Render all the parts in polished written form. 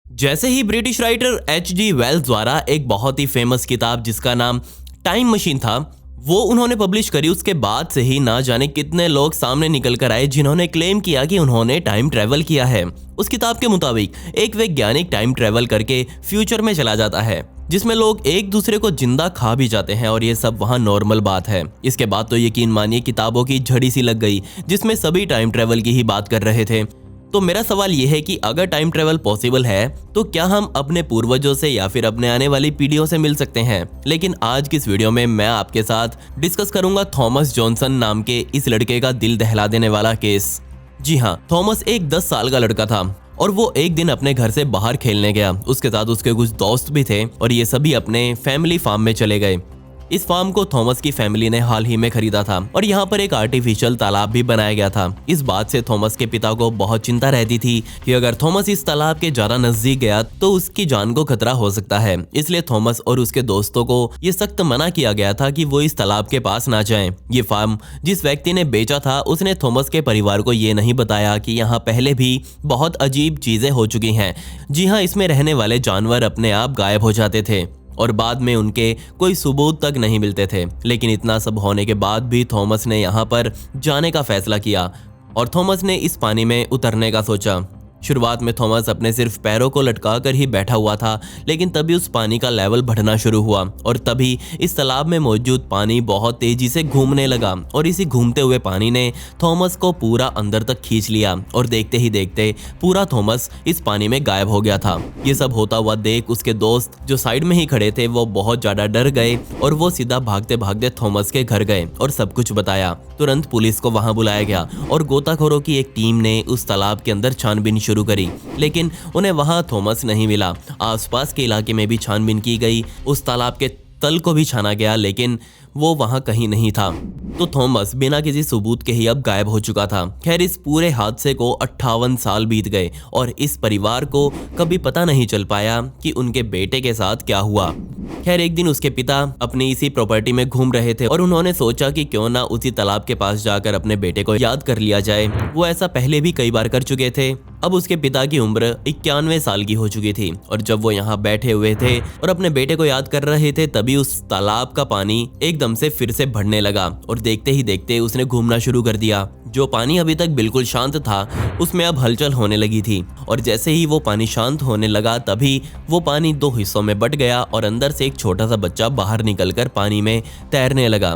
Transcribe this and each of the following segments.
जैसे ही British writer H.G. Wales द्वारा एक बहुत ही फेमस किताब जिसका नाम टाइम मशीन था वो उन्होंने पब्लिश करी, उसके बाद से ही ना जाने कितने लोग सामने निकल कर आए जिन्होंने क्लेम किया कि उन्होंने टाइम ट्रेवल किया है। उस किताब के मुताबिक एक वैज्ञानिक टाइम ट्रेवल करके फ्यूचर में चला जाता है जिसमें लोग एक दूसरे को जिंदा खा भी जाते हैं और ये सब वहाँ नॉर्मल बात है। इसके बाद तो यकीन मानिए किताबों की झड़ी सी लग गई जिसमें सभी टाइम ट्रेवल की ही बात कर रहे थे। तो मेरा सवाल ये है कि अगर टाइम ट्रेवल पॉसिबल है तो क्या हम अपने पूर्वजों से या फिर अपने आने वाली पीढ़ियों से मिल सकते हैं। लेकिन आज की इस वीडियो में मैं आपके साथ डिस्कस करूंगा थॉमस जॉनसन नाम के इस लड़के का दिल दहला देने वाला केस। जी हाँ, थॉमस एक 10 साल का लड़का था और वो एक दिन अपने घर से बाहर खेलने गया। उसके साथ उसके कुछ दोस्त भी थे और ये सभी अपने फैमिली फार्म में चले गए। इस फार्म को थॉमस की फैमिली ने हाल ही में खरीदा था और यहाँ पर एक आर्टिफिशियल तालाब भी बनाया गया था। इस बात से थॉमस के पिता को बहुत चिंता रहती थी कि अगर थॉमस इस तालाब के ज्यादा नजदीक गया तो उसकी जान को खतरा हो सकता है। इसलिए थॉमस और उसके दोस्तों को ये सख्त मना किया गया था कि वो इस तालाब के पास ना जाएं। ये फार्म जिस व्यक्ति ने बेचा था उसने थॉमस के परिवार को ये नहीं बताया कि यहाँ पहले भी बहुत अजीब चीजें हो चुकी हैं। जी हाँ, इसमें रहने वाले जानवर अपने आप गायब हो जाते थे और बाद में उनके कोई सबूत तक नहीं मिलते थे। लेकिन इतना सब होने के बाद भी थॉमस ने यहाँ पर जाने का फैसला किया और थॉमस ने इस पानी में उतरने का सोचा। शुरुआत में थॉमस अपने सिर्फ पैरों को लटका कर ही बैठा हुआ था, लेकिन तभी उस पानी का लेवल बढ़ना शुरू हुआ और तभी इस तालाब में मौजूद पानी बहुत तेजी से घूमने लगा और इसी घूमते हुए पानी ने थॉमस को पूरा अंदर तक खींच लिया और देखते ही देखते पूरा थॉमस इस पानी में गायब हो गया था। ये सब होता हुआ देख उसके दोस्त जो साइड में ही खड़े थे वो बहुत ज्यादा डर गए और वो सीधा भागते भागते थॉमस के घर गए और सब कुछ बताया। तुरंत पुलिस को वहां बुलाया गया और गोताखोरों की एक टीम ने उस तालाब के अंदर छानबीन शुरू करी, लेकिन उन्हें वहां थॉमस नहीं मिला। आसपास के इलाके में भी छानबीन की गई, उस तालाब के तल को भी छाना गया, लेकिन वो वहां कहीं नहीं था। तो थॉमस बिना किसी सबूत के ही अब गायब हो चुका था। खैर, इस पूरे हादसे को 58 साल बीत गए और इस परिवार को कभी पता नहीं चल पाया कि उनके बेटे के साथ क्या हुआ। खैर, एक दिन उसके पिता अपनी इसी प्रॉपर्टी में घूम रहे थे और उन्होंने सोचा कि क्यों ना उसी तालाब के पास जाकर अपने बेटे को याद कर लिया जाए। वो ऐसा पहले भी कई बार कर चुके थे। अब उसके पिता की उम्र 91 साल की हो चुकी थी और जब वो यहाँ बैठे हुए थे और अपने बेटे को याद कर रहे थे तभी उस तालाब का पानी एकदम से फिर से बढ़ने लगा और देखते ही देखते उसने घूमना शुरू कर दिया। जो पानी अभी तक बिल्कुल शांत था उसमें अब हलचल होने लगी थी और जैसे ही वो पानी शांत होने लगा तभी वो पानी 2 हिस्सों में बट गया और अंदर से एक छोटा सा बच्चा बाहर निकलकर पानी में तैरने लगा।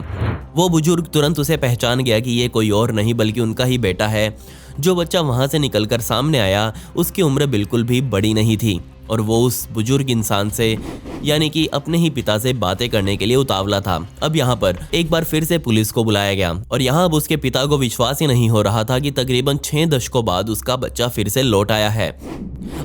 वो बुजुर्ग तुरंत उसे पहचान गया कि ये कोई और नहीं बल्कि उनका ही बेटा है। जो बच्चा वहां से निकलकर सामने आया उसकी उम्र बिल्कुल भी बड़ी नहीं थी और वो उस बुजुर्ग इंसान से यानी कि अपने ही पिता से बातें करने के लिए उतावला था। अब यहाँ पर एक बार फिर से पुलिस को बुलाया गया और यहाँ अब उसके पिता को विश्वास ही नहीं हो रहा था कि तकरीबन 6 दशकों बाद उसका बच्चा फिर से लौट आया है।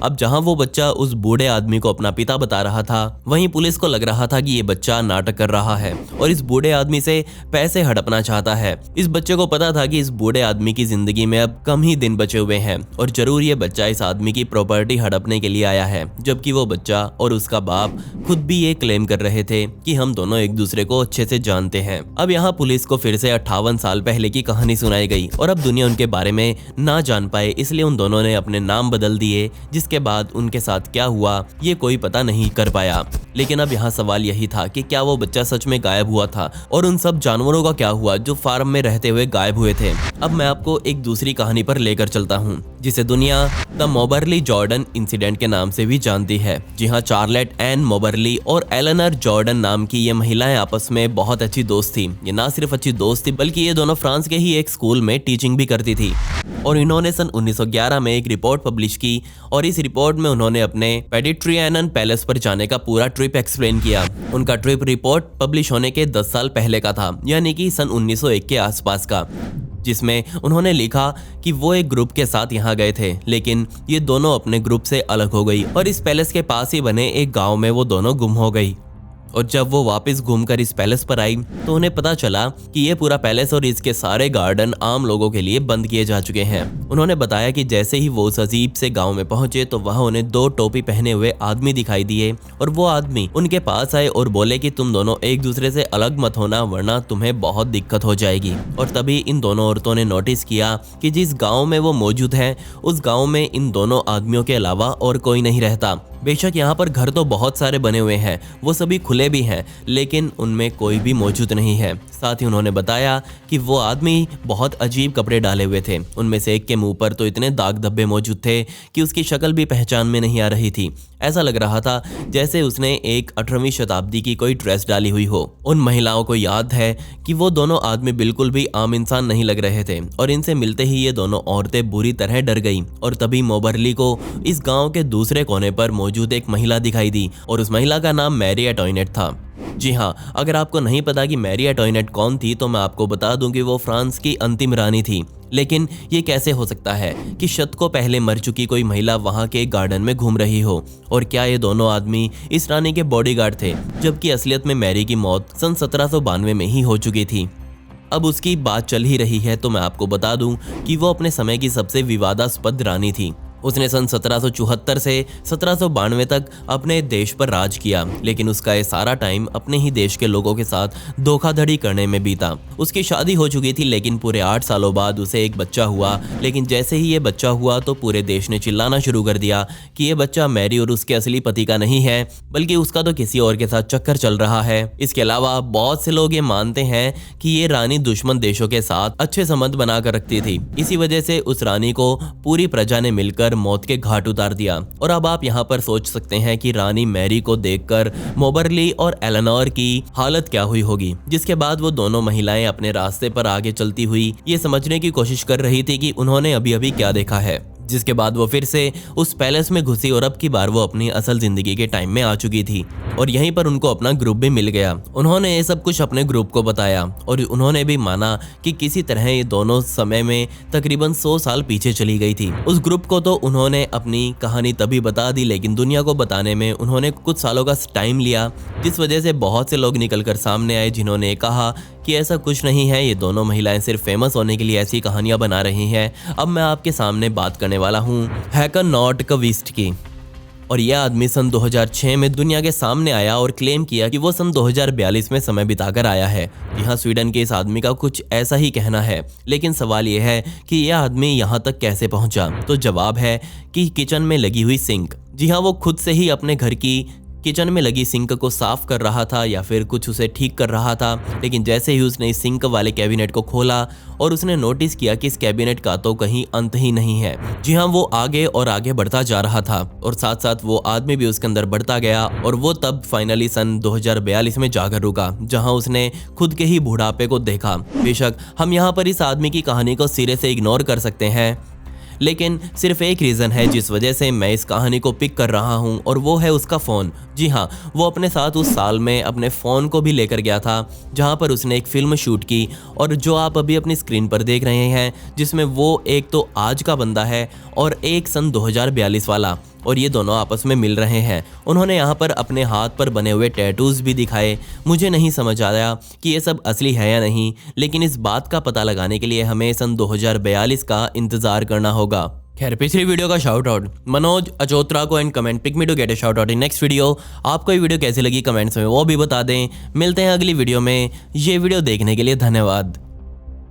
अब जहाँ वो बच्चा उस बूढ़े आदमी को अपना पिता बता रहा था वहीं पुलिस को लग रहा था कि ये बच्चा नाटक कर रहा है और इस बूढ़े आदमी से पैसे हड़पना चाहता है। इस बच्चे को पता था कि इस बूढ़े आदमी की जिंदगी में अब कम ही दिन बचे हुए हैं और जरूर ये बच्चा इस आदमी की प्रॉपर्टी हड़पने के लिए आया है, जबकि वो बच्चा और उसका बाप खुद भी ये क्लेम कर रहे थे कि हम दोनों एक दूसरे को अच्छे से जानते हैं। अब यहाँ पुलिस को फिर से 58 साल पहले की कहानी सुनाई गई और अब दुनिया उनके बारे में ना जान पाए इसलिए उन दोनों ने अपने नाम बदल दिए, जिसके बाद उनके साथ क्या हुआ ये कोई पता नहीं कर पाया। लेकिन अब यहाँ सवाल यही था कि क्या वो बच्चा सच में गायब हुआ था और उन सब जानवरों का क्या हुआ जो फार्म में रहते हुए गायब हुए थे। अब मैं आपको एक दूसरी कहानी पर लेकर चलता हूँ जिसे दुनिया द मोबरली जॉर्डन इंसिडेंट के नाम से भी जानती है। जी हाँ, चार्लेट एन मोबरली और एलेनर जॉर्डन नाम की ये महिलाएं आपस में बहुत अच्छी दोस्त थी। ये ना सिर्फ अच्छी दोस्त थी बल्कि ये दोनों फ्रांस के ही एक स्कूल में टीचिंग भी करती थी और इन्होंने सन 1911 में एक रिपोर्ट पब्लिश की और इस रिपोर्ट में उन्होंने अपने मेडिटेरेनियन पैलेस पर जाने का पूरा ट्रिप एक्सप्लेन किया। उनका ट्रिप रिपोर्ट पब्लिश होने के 10 साल पहले का था, यानी कि सन 1901 के आसपास का, जिसमें उन्होंने लिखा कि वो एक ग्रुप के साथ यहाँ गए थे लेकिन ये दोनों अपने ग्रुप से अलग हो गई और इस पैलेस के पास ही बने एक गांव में वो दोनों गुम हो गई। और जब वो वापस घूमकर इस पैलेस पर आई तो उन्हें पता चला कि ये पूरा पैलेस और इसके सारे गार्डन आम लोगों के लिए बंद किए जा चुके हैं। उन्होंने बताया कि जैसे ही वो उस अजीब से गांव में पहुंचे तो वहां उन्हें 2 टोपी पहने हुए आदमी दिखाई दिए और वो आदमी उनके पास आए और बोले कि तुम दोनों एक दूसरे से अलग मत होना वरना तुम्हें बहुत दिक्कत हो जाएगी। और तभी इन दोनों औरतों ने नोटिस किया कि जिस गाँव में वो मौजूद है उस गाँव में इन दोनों आदमियों के अलावा और कोई नहीं रहता। बेशक यहाँ पर घर तो बहुत सारे बने हुए हैं, वो सभी खुले भी हैं, लेकिन उनमें कोई भी मौजूद नहीं है। साथ ही उन्होंने बताया कि वो आदमी बहुत अजीब कपड़े डाले हुए थे। उनमें से एक के मुंह पर तो इतने दाग धब्बे मौजूद थे कि उसकी शक्ल भी पहचान में नहीं आ रही थी। ऐसा लग रहा था जैसे उसने एक 18वीं शताब्दी की कोई ड्रेस डाली हुई हो। उन महिलाओं को याद है कि वो दोनों आदमी बिल्कुल भी आम इंसान नहीं लग रहे थे और इनसे मिलते ही ये दोनों औरतें बुरी तरह डर गईं। और तभी मोबरली को इस गांव के दूसरे कोने पर मौजूद एक महिला दिखाई दी और उस महिला का नाम मैरी एंटोइनेट था। जी हाँ, अगर आपको नहीं पता कि मैरी एंटोइनेट कौन थी तो मैं आपको बता दूं कि वो फ्रांस की अंतिम रानी थी। लेकिन ये कैसे हो सकता है कि शतकों पहले मर चुकी कोई महिला वहां के गार्डन में घूम रही हो? और क्या ये दोनों आदमी इस रानी के बॉडीगार्ड थे, जबकि असलियत में मैरी की मौत सन 1792 में ही हो चुकी थी। अब उसकी बात चल ही रही है तो मैं आपको बता दूं कि वो अपने समय की सबसे विवादास्पद रानी थी। उसने सन 1774 से 1792 तक अपने देश पर राज किया, लेकिन उसका ये सारा टाइम अपने ही देश के लोगों के साथ धोखाधड़ी करने में बीता। उसकी शादी हो चुकी थी, लेकिन पूरे 8 सालों बाद उसे एक बच्चा हुआ। लेकिन जैसे ही ये बच्चा हुआ तो पूरे देश ने चिल्लाना शुरू कर दिया कि ये बच्चा मैरी और उसके असली पति का नहीं है, बल्कि उसका तो किसी और के साथ चक्कर चल रहा है। इसके अलावा बहुत से लोग ये मानते हैं कि ये रानी दुश्मन देशों के साथ अच्छे संबंध बनाकर रखती थी। इसी वजह से उस रानी को पूरी प्रजा ने मिलकर मौत के घाट उतार दिया। और अब आप यहाँ पर सोच सकते हैं कि रानी मैरी को देखकर मोबरली और एलेनोर की हालत क्या हुई होगी, जिसके बाद वो दोनों महिलाएं अपने रास्ते पर आगे चलती हुई ये समझने की कोशिश कर रही थी कि उन्होंने अभी अभी क्या देखा है। जिसके बाद वो फिर से उस पैलेस में घुसी और अब की बार वो अपनी असल जिंदगी के टाइम में आ चुकी थी और यहीं पर उनको अपना ग्रुप भी मिल गया। उन्होंने ये सब कुछ अपने ग्रुप को बताया और उन्होंने भी माना कि किसी तरह ये दोनों समय में तकरीबन 100 साल पीछे चली गई थी। उस ग्रुप को तो उन्होंने अपनी कहानी तभी बता दी, लेकिन दुनिया को बताने में उन्होंने कुछ सालों का टाइम लिया, जिस वजह से बहुत से लोग निकल कर सामने आए जिन्होंने कहा कि ऐसा कुछ नहीं है, ये दोनों महिलाएं सिर्फ फेमस होने के लिए ऐसी कहानियां बना रही हैं। अब मैं आपके सामने बात करने वाला हूं हैकन नॉर्डक्विस्ट की। और यह आदमी सन 2006 में दुनिया के सामने आया और क्लेम किया कि वो सन 2042 में समय बिताकर आया है। यहाँ स्वीडन के इस आदमी का कुछ ऐसा ही कहना है, लेकिन सवाल यह है कि यह आदमी यहाँ तक कैसे पहुँचा? तो जवाब है कि किचन में लगी हुई सिंक। जी हाँ, वो खुद से ही अपने घर की किचन में लगी सिंक को साफ कर रहा था या फिर कुछ उसे ठीक कर रहा था। लेकिन जैसे ही उसने इस सिंक वाले कैबिनेट को खोला और उसने नोटिस किया कि इस कैबिनेट का तो कहीं अंत ही नहीं है। जी हाँ, वो आगे और आगे बढ़ता जा रहा था और साथ साथ वो आदमी भी उसके अंदर बढ़ता गया और वो तब फाइनली सन 2042 में जाकर रुका, जहाँ उसने खुद के ही बुढ़ापे को देखा। बेशक हम यहाँ पर इस आदमी की कहानी को सिरे से इग्नोर कर सकते हैं, लेकिन सिर्फ एक रीज़न है जिस वजह से मैं इस कहानी को पिक कर रहा हूँ और वो है उसका फ़ोन। जी हाँ, वो अपने साथ उस साल में अपने फ़ोन को भी लेकर गया था, जहाँ पर उसने एक फ़िल्म शूट की और जो आप अभी अपनी स्क्रीन पर देख रहे हैं, जिसमें वो एक तो आज का बंदा है और एक सन 2042 वाला, और ये दोनों आपस में मिल रहे हैं। उन्होंने यहाँ पर अपने हाथ पर बने हुए टैटूज़ भी दिखाए। मुझे नहीं समझ आया कि ये सब असली है या नहीं, लेकिन इस बात का पता लगाने के लिए हमें सन 2042 का इंतज़ार करना होगा। खैर, पिछली वीडियो का शाउट आउट मनोज अचोत्रा को and comment pick me to get a shout out in next video. आपको ये वीडियो कैसी लगी कमेंट्स में वो भी बता दें। मिलते हैं अगली वीडियो में। ये वीडियो देखने के लिए धन्यवाद।